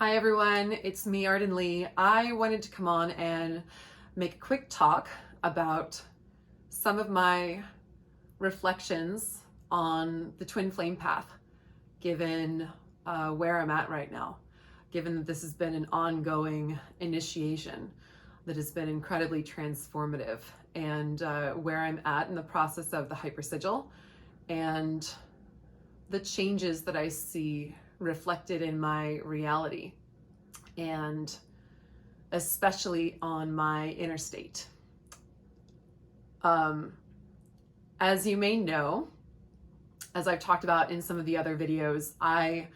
Hi everyone, it's me, Arden Lee. I wanted to come on and make a quick talk about some of my reflections on the twin flame path, given where I'm at right now, given that this has been an ongoing initiation that has been incredibly transformative, and where I'm at in the process of the hypersigil and the changes that I see reflected in my reality, and especially on my inner state. As you may know, as I've talked about in some of the other videos, I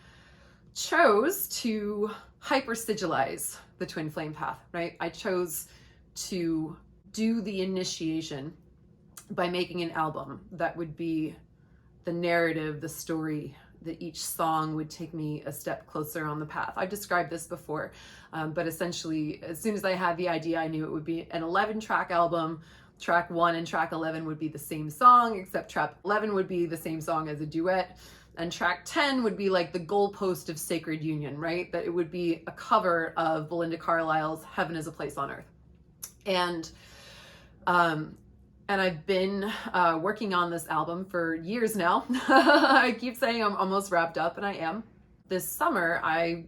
chose to hypersigilize the twin flame path, right? I chose to do the initiation by making an album that would be the narrative, the story, that each song would take me a step closer on the path. I've described this before, but essentially, as soon as I had the idea, I knew it would be an 11-track album. Track 1 and track 11 would be the same song, except track 11 would be the same song as a duet, and track 10 would be like the goalpost of Sacred Union, right? That it would be a cover of Belinda Carlisle's Heaven is a Place on Earth. And I've been working on this album for years now. I keep saying I'm almost wrapped up, and I am. This summer, I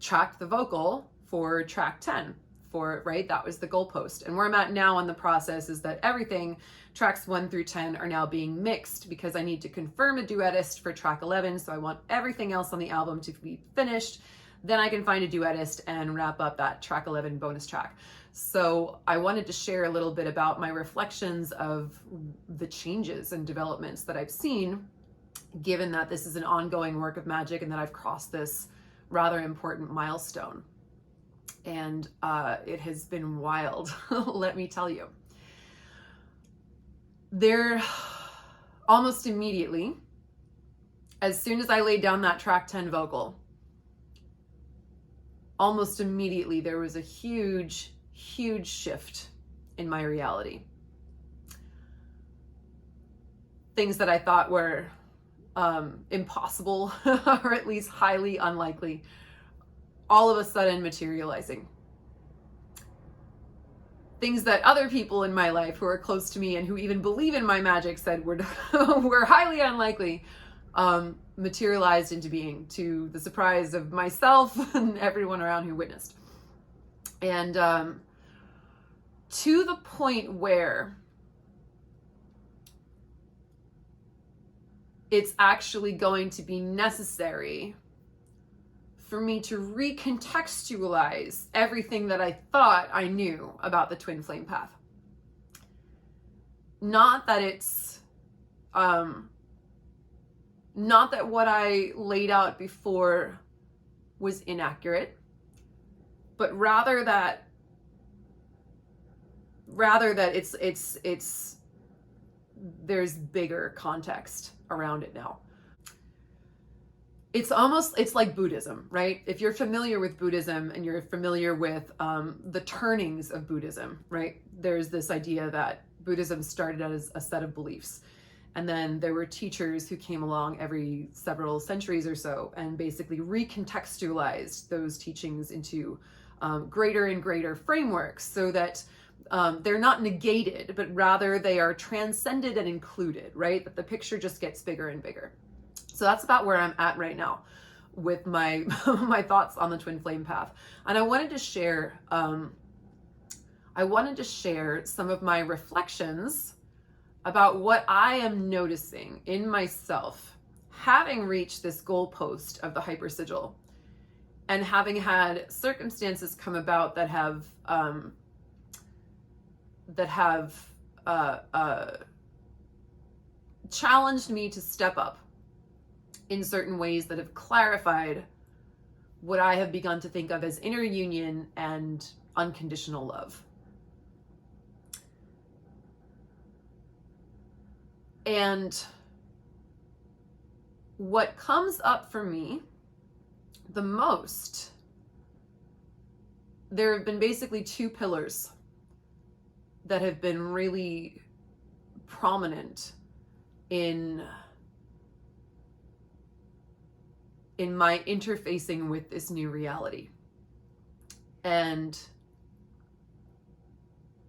tracked the vocal for track 10 right? That was the goalpost. And where I'm at now in the process is that everything, tracks 1 through 10, are now being mixed because I need to confirm a duettist for track 11. So I want everything else on the album to be finished. Then I can find a duettist and wrap up that track 11 bonus track. So I wanted to share a little bit about my reflections of the changes and developments that I've seen, given that this is an ongoing work of magic and that I've crossed this rather important milestone. And it has been wild, let me tell you. There, almost immediately, as soon as I laid down that track 10 vocal, almost immediately there was a huge shift in my reality. Things that I thought were impossible, or at least highly unlikely, all of a sudden materializing. Things that other people in my life who are close to me and who even believe in my magic said were highly unlikely, materialized into being, to the surprise of myself and everyone around who witnessed. And to the point where it's actually going to be necessary for me to recontextualize everything that I thought I knew about the twin flame path. Not that it's, not that what I laid out before was inaccurate, but rather that it's there's bigger context around it now. It's like Buddhism, right? If you're familiar with Buddhism and you're familiar with the turnings of Buddhism, right? There's this idea that Buddhism started as a set of beliefs. And then there were teachers who came along every several centuries or so and basically recontextualized those teachings into greater and greater frameworks, so that they're not negated, but rather they are transcended and included, right? That the picture just gets bigger and bigger. So that's about where I'm at right now with my my thoughts on the twin flame path. And I wanted to share some of my reflections about what I am noticing in myself, having reached this goalpost of the hypersigil, and having had circumstances come about that have challenged me to step up in certain ways, that have clarified what I have begun to think of as inner union and unconditional love. And what comes up for me the most, there have been basically two pillars that have been really prominent in my interfacing with this new reality. And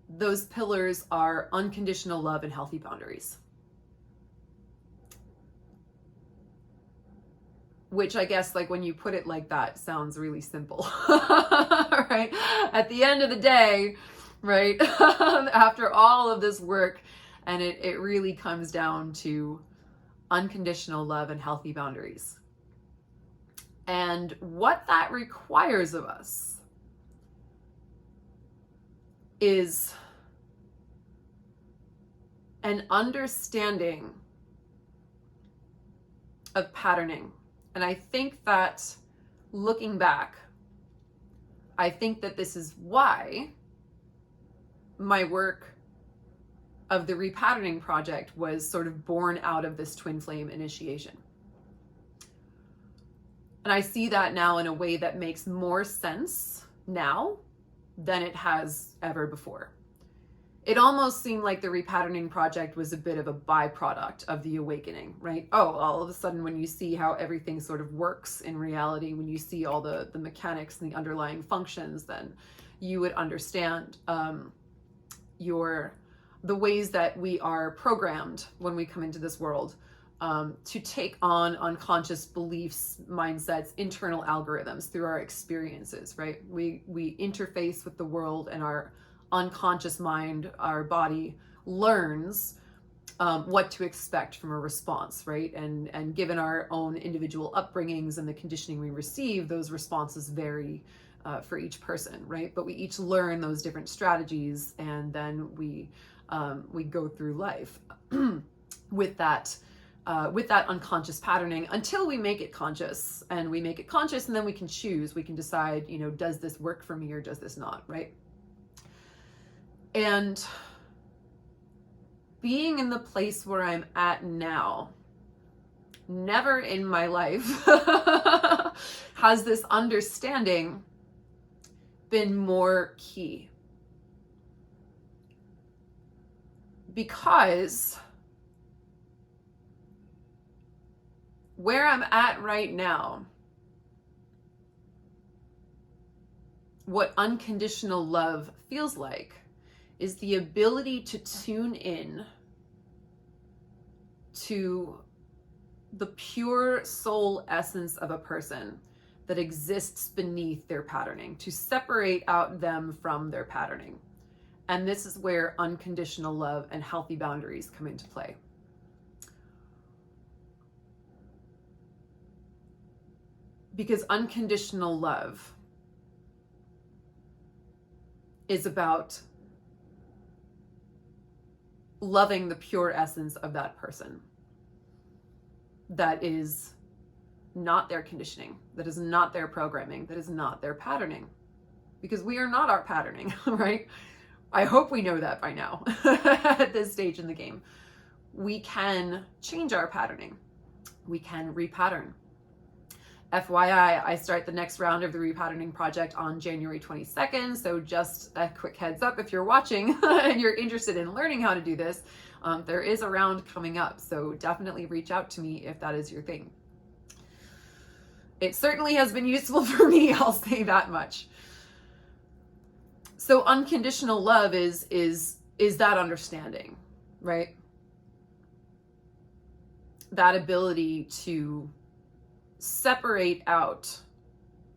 those pillars are unconditional love and healthy boundaries. Which I guess, like, when you put it like that, sounds really simple, right? At the end of the day, right? After all of this work, and it really comes down to unconditional love and healthy boundaries. And what that requires of us is an understanding of patterning. And I think that, looking back, I think that this is why my work of the repatterning project was sort of born out of this twin flame initiation. And I see that now in a way that makes more sense now than it has ever before. It almost seemed like the repatterning project was a bit of a byproduct of the awakening, right? Oh, all of a sudden, when you see how everything sort of works in reality, when you see all the mechanics and the underlying functions, then you would understand the ways that we are programmed when we come into this world to take on unconscious beliefs, mindsets, internal algorithms through our experiences, right? We interface with the world, and our unconscious mind, our body, learns what to expect from a response, right? And given our own individual upbringings and the conditioning we receive, those responses vary for each person, right? But we each learn those different strategies, and then we go through life with that unconscious patterning until we make it conscious. And we make it conscious, and then we can choose. We can decide, does this work for me or does this not, right? And being in the place where I'm at now, never in my life has this understanding been more key. Because where I'm at right now, what unconditional love feels like is the ability to tune in to the pure soul essence of a person that exists beneath their patterning, to separate out them from their patterning. And this is where unconditional love and healthy boundaries come into play. Because unconditional love is about loving the pure essence of that person. That is not their conditioning, that is not their programming, that is not their patterning. Because we are not our patterning, right? I hope we know that by now at this stage in the game. We can change our patterning. We can repattern. FYI, I start the next round of the repatterning project on January 22nd. So just a quick heads up, if you're watching and you're interested in learning how to do this, there is a round coming up. So definitely reach out to me if that is your thing. It certainly has been useful for me, I'll say that much. So unconditional love is that understanding, right? That ability to separate out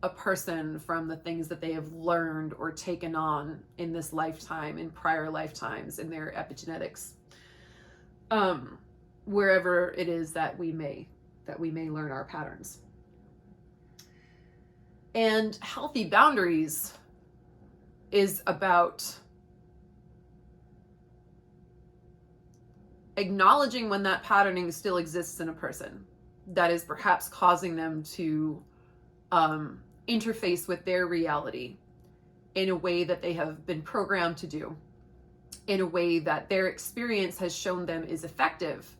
a person from the things that they have learned or taken on in this lifetime, in prior lifetimes, in their epigenetics, wherever it is that we may learn our patterns. And healthy boundaries is about acknowledging when that patterning still exists in a person that is perhaps causing them to interface with their reality in a way that they have been programmed to do, in a way that their experience has shown them is effective.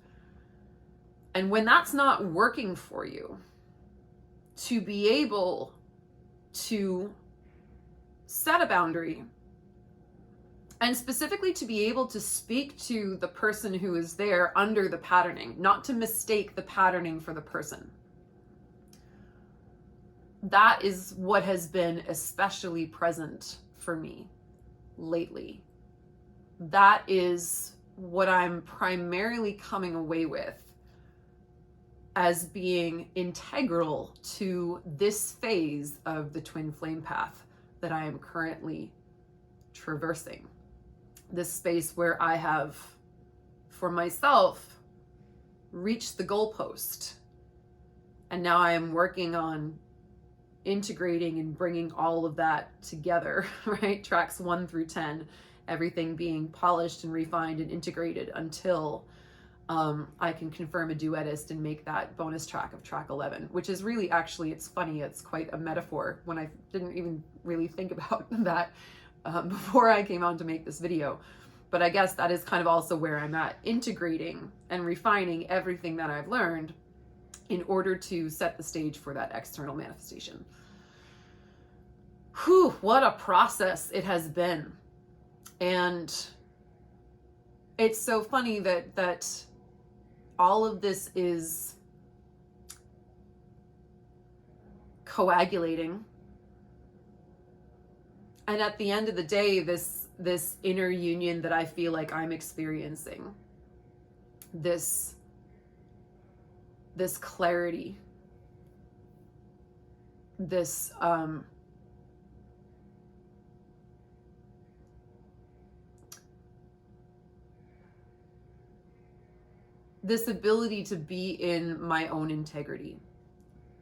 And when that's not working for you, to be able to set a boundary, and specifically to be able to speak to the person who is there under the patterning, not to mistake the patterning for the person. that is what has been especially present for me lately. That is what I'm primarily coming away with as being integral to this phase of the twin flame path that I am currently traversing. This space where I have, for myself, reached the goalpost. And now I am working on integrating and bringing all of that together, right? Tracks 1 through 10, everything being polished and refined and integrated until I can confirm a duetist and make that bonus track of track 11, which is really, actually, it's funny, it's quite a metaphor when I didn't even really think about that before I came on to make this video. But I guess that is kind of also where I'm at, integrating and refining everything that I've learned in order to set the stage for that external manifestation. Whew, what a process it has been. And it's so funny that all of this is coagulating. And at the end of the day, this inner union that I feel like I'm experiencing, this clarity, this this ability to be in my own integrity.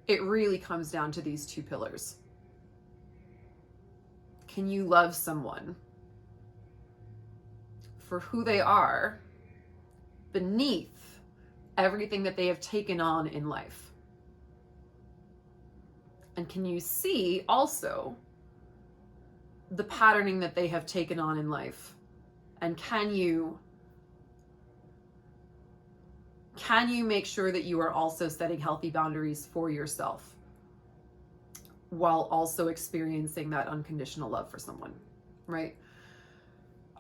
It really comes down to these two pillars. Can you love someone for who they are beneath everything that they have taken on in life? And can you see also the patterning that they have taken on in life? And can you make sure that you are also setting healthy boundaries for yourself while also experiencing that unconditional love for someone, right?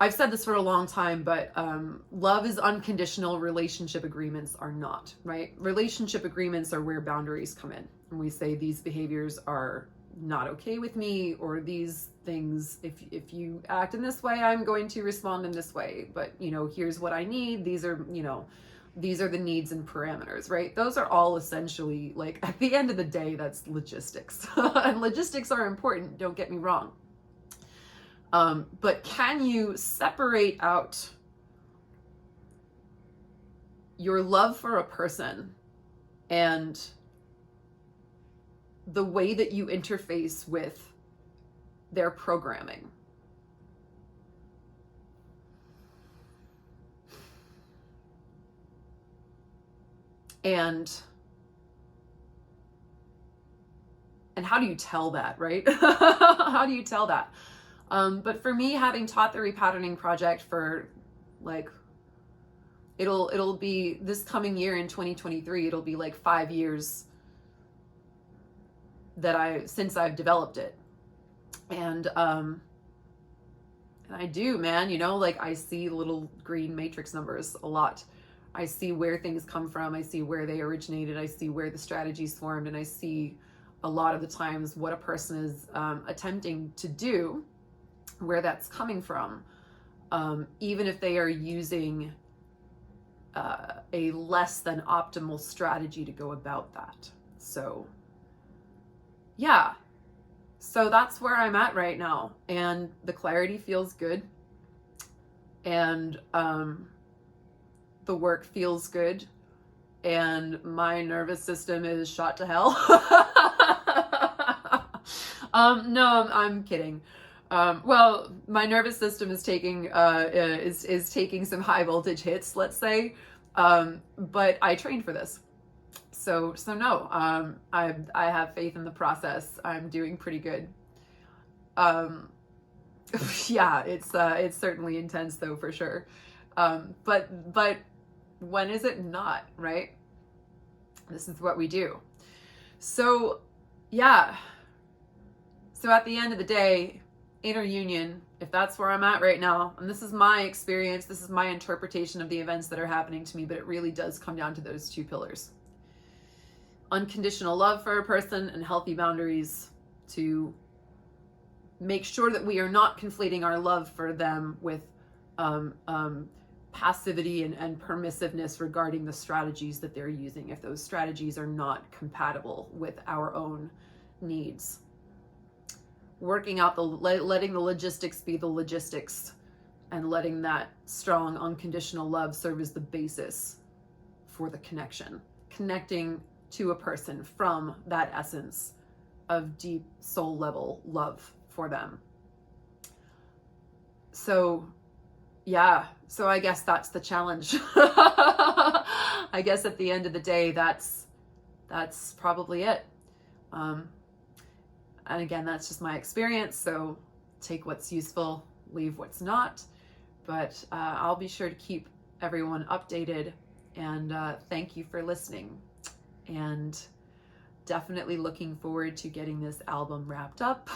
I've said this for a long time, but love is unconditional, relationship agreements are not, right? Relationship agreements are where boundaries come in. And we say these behaviors are not okay with me, or these things, if you act in this way, I'm going to respond in this way. But, here's what I need. These are the needs and parameters, right? Those are all essentially, like, at the end of the day, that's logistics. And logistics are important, don't get me wrong. But can you separate out your love for a person and the way that you interface with their programming? And how do you tell that, right? How do you tell that? But for me, having taught the repatterning project for, like, it'll be this coming year in 2023, it'll be like 5 years since I've developed it. And I do, man, like, I see little green matrix numbers a lot. I see where things come from. I see where they originated. I see where the strategies formed. And I see a lot of the times what a person is attempting to do, where that's coming from, even if they are using a less than optimal strategy to go about that. So, yeah. So that's where I'm at right now. And the clarity feels good. And the work feels good, and my nervous system is shot to hell. No, I'm kidding. Well, my nervous system is taking is taking some high voltage hits, let's say, but I trained for this, so no, I have faith in the process. I'm doing pretty good. Yeah, it's certainly intense though, for sure. But when is it not, right? This is what we do. So, yeah. So at the end of the day, inner union, if that's where I'm at right now, and this is my experience, this is my interpretation of the events that are happening to me, but it really does come down to those two pillars. unconditional love for a person and healthy boundaries to make sure that we are not conflating our love for them with passivity and permissiveness regarding the strategies that they're using, if those strategies are not compatible with our own needs. Working out letting the logistics be the logistics, and letting that strong unconditional love serve as the basis for the connection. Connecting to a person from that essence of deep soul level love for them. So yeah, so I guess that's the challenge. I guess at the end of the day, that's probably it. And again, that's just my experience. So take what's useful, leave what's not. But I'll be sure to keep everyone updated. And thank you for listening. And definitely looking forward to getting this album wrapped up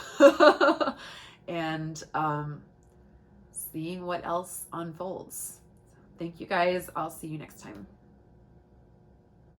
and seeing what else unfolds. Thank you guys. I'll see you next time.